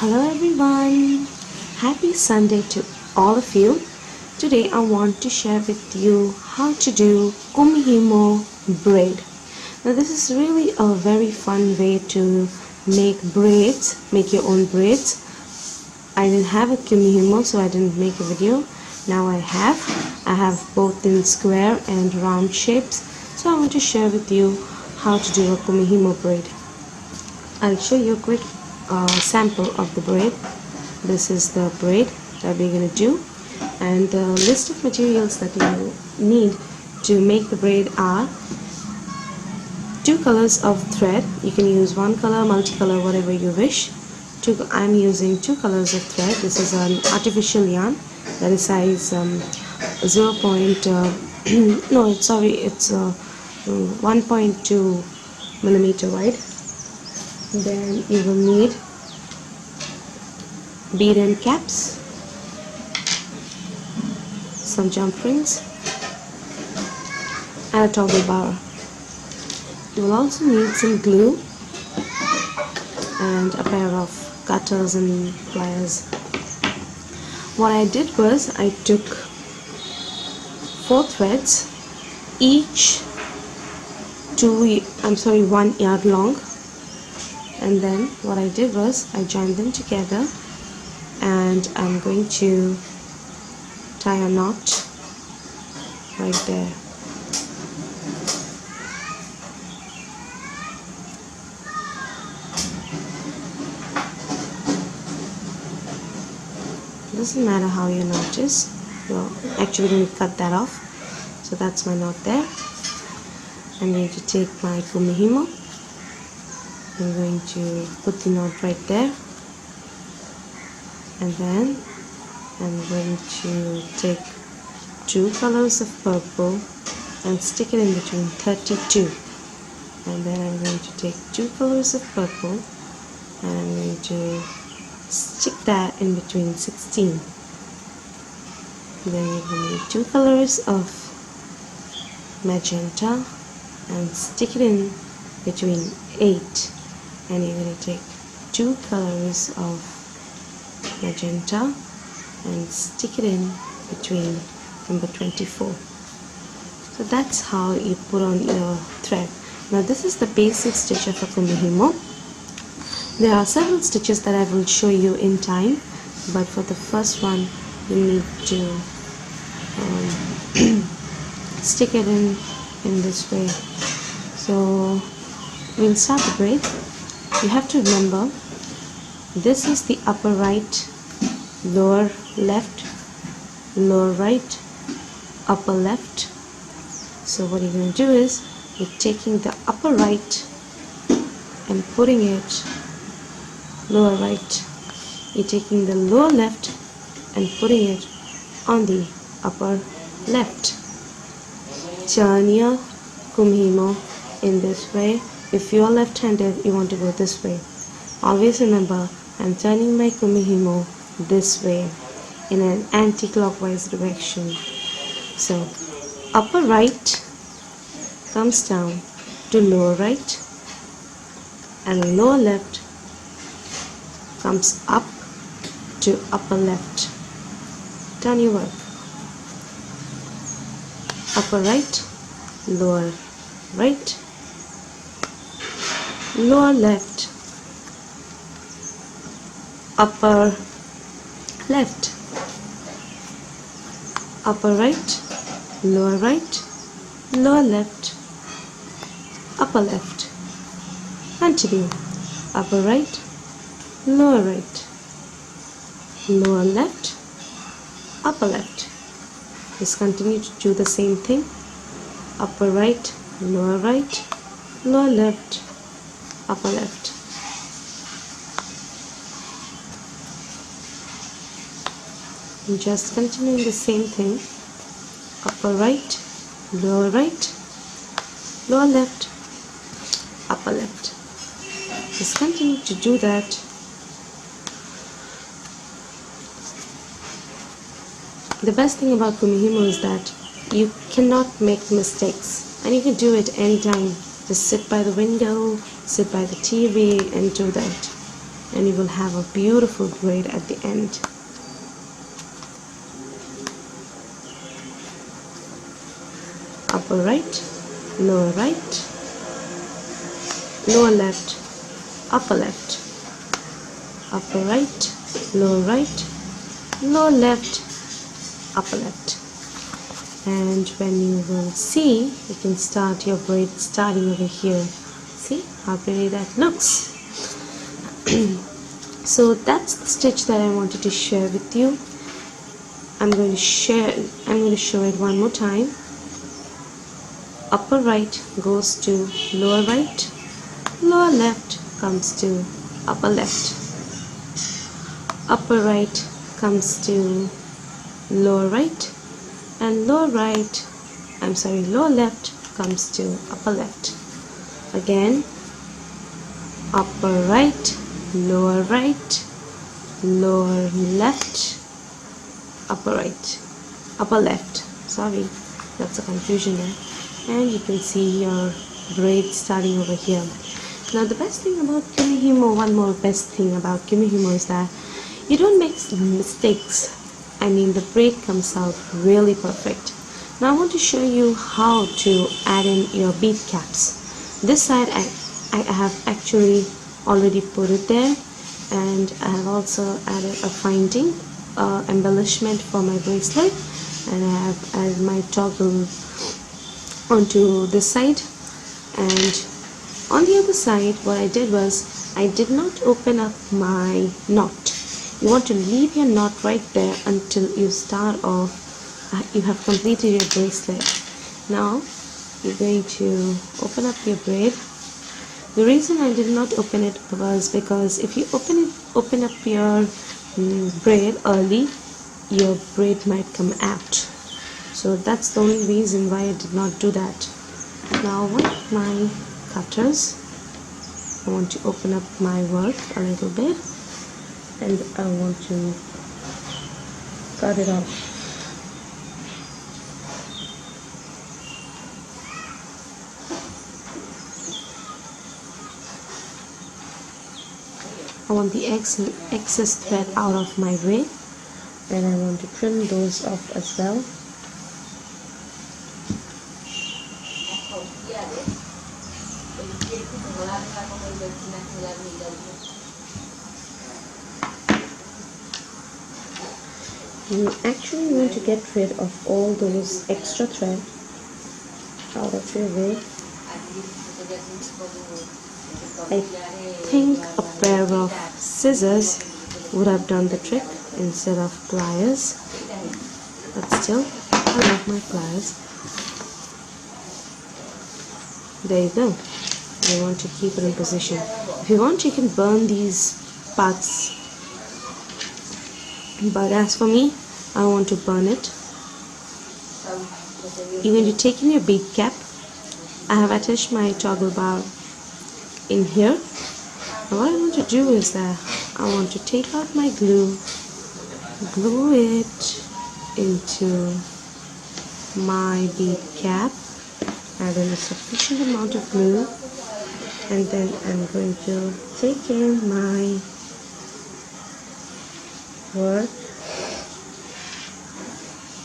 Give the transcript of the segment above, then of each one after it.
Hello everyone, happy Sunday to all of you. Today I want to share with you how to do Kumihimo braid. Now this is really a very fun way to make braids, make your own braids. I didn't have a Kumihimo, so I didn't make a video. Now I have both in square and round shapes, so I want to share with you how to do a Kumihimo braid. I'll show you a quick sample of the braid. This is the braid that we're going to do, and the list of materials that you need to make the braid are 2 colors of thread. You can use one color, multicolor, whatever you wish. I'm using 2 colors of thread. This is an artificial yarn that is size 1.2 millimeter wide. Then you will need bead end caps, some jump rings, and a toggle bar. You will also need some glue and a pair of cutters and pliers. What I did was I took 4 threads, each 1 yard long, and then what I did was I joined them together, and I'm going to tie a knot right there. It doesn't matter how your knot is, you're actually going to cut that off. So that's my knot there. I'm going to take my Kumihimo. I'm going to put the knot right there, and then I'm going to take 2 colors of purple and stick it in between 32, and then I'm going to take 2 colors of purple and I'm going to stick that in between 16. Then you will need 2 colors of magenta and stick it in between 8, and you're going to take 2 colors of magenta and stick it in between number 24. So that's how you put on your thread. Now this is the basic stitch of a Kumihimo. There are several stitches that I will show you in time, but for the first one you need to stick it in this way. So we'll start the braid. You have to remember, this is the upper right, lower left, lower right, upper left. So what you're going to do is you're taking the upper right and putting it lower right. You're taking the lower left and putting it on the upper left. Turn your Kumihimo in this way. If you are left-handed, you want to go this way. Always remember, I'm turning my Kumihimo this way in an anti-clockwise direction. So upper right comes down to lower right, and lower left comes up to upper left. Turn your work. Upper right, lower right, lower left, upper left, upper right, lower left, upper left. Continue. Upper right, lower left, upper left. Just continue to do the same thing. Upper right, lower left, upper left. And just continuing the same thing. Upper right, lower left, upper left. Just continue to do that. The best thing about Kumihimo is that you cannot make mistakes, and you can do it anytime. Just sit by the window, sit by the TV and do that. and you will have a beautiful braid at the end. Upper right, lower right, lower left, upper left, upper right, lower right, lower left, upper left. And when you will see, you can start your braid starting over here. See how pretty that looks. So that's the stitch that I wanted to share with you. I'm going to show it one more time. Upper right goes to lower right, lower left comes to upper left, upper right comes to lower right, and lower left comes to upper left. Again, upper right, lower left, upper left. Sorry, that's a confusion there. And you can see your braid starting over here. Now the best thing about Kumihimo, one more best thing about Kumihimo is that you don't make mistakes. I mean, the braid comes out really perfect. Now I want to show you how to add in your bead caps. This side I have actually already put it there, and I have also added a finding embellishment for my bracelet, and I have added my toggle onto this side. And on the other side, what I did was I did not open up my knot. You want to leave your knot right there until you start off, you have completed your bracelet. Now you're going to open up your braid. The reason I did not open it was because if you open up your braid early, your braid might come out. So that's the only reason why I did not do that. Now with my cutters, I want to open up my work a little bit, and I want to cut it off. I want the excess thread out of my braid, and I want to trim those off as well. You actually want to get rid of all those extra thread out of your braid. I think a pair of scissors would have done the trick instead of pliers, but still, I love my pliers. There you go. I want to keep it in position. If you want, you can burn these parts, but as for me, I want to burn it. You're going to take in your bead cap. I have attached my toggle bar in here. Now what I want to do is that I want to take out my glue it into my bead cap, add in a sufficient amount of glue, and then I'm going to take in my work,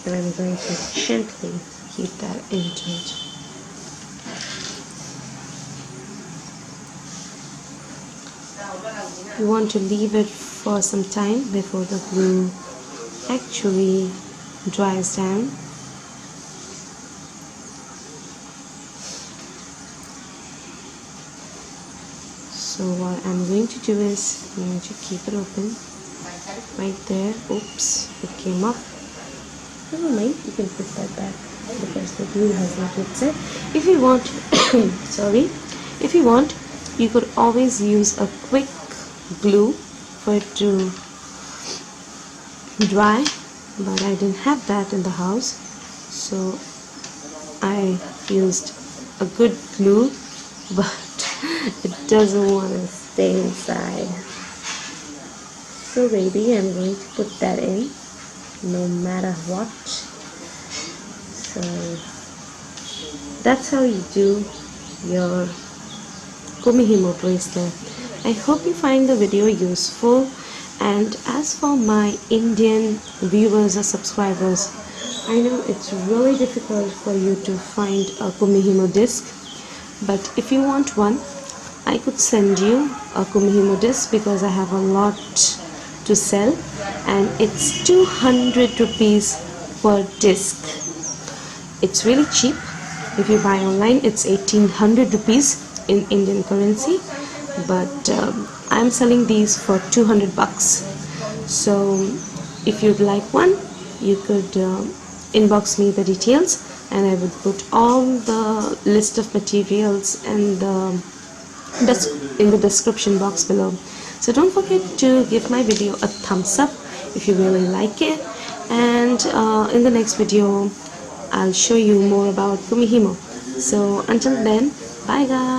and I'm going to gently keep that into it. You want to leave it for some time before the glue actually dries down. So what I'm going to do is I'm going to keep it open right there. Oops, it came up. Never mind, you can put that back because the glue has not yet set. If you want, if you want, you could always use a quick glue for it to dry, but I didn't have that in the house, so I used a good glue, but it doesn't want to stay inside. So baby, I'm going to put that in no matter what. So that's how you do your Kumihimo bracelet. I hope you find the video useful. And as for my Indian viewers or subscribers, I know it's really difficult for you to find a Kumihimo disc, but if you want one, I could send you a Kumihimo disc because I have a lot to sell, and it's 200 rupees per disc. It's really cheap. If you buy online, it's 1800 rupees in Indian currency, but I'm selling these for 200 bucks. So if you'd like one, you could inbox me the details, and I would put all the list of materials and in the description box below. So don't forget to give my video a thumbs up if you really like it, and in the next video I'll show you more about Kumihimo. So until then, bye guys.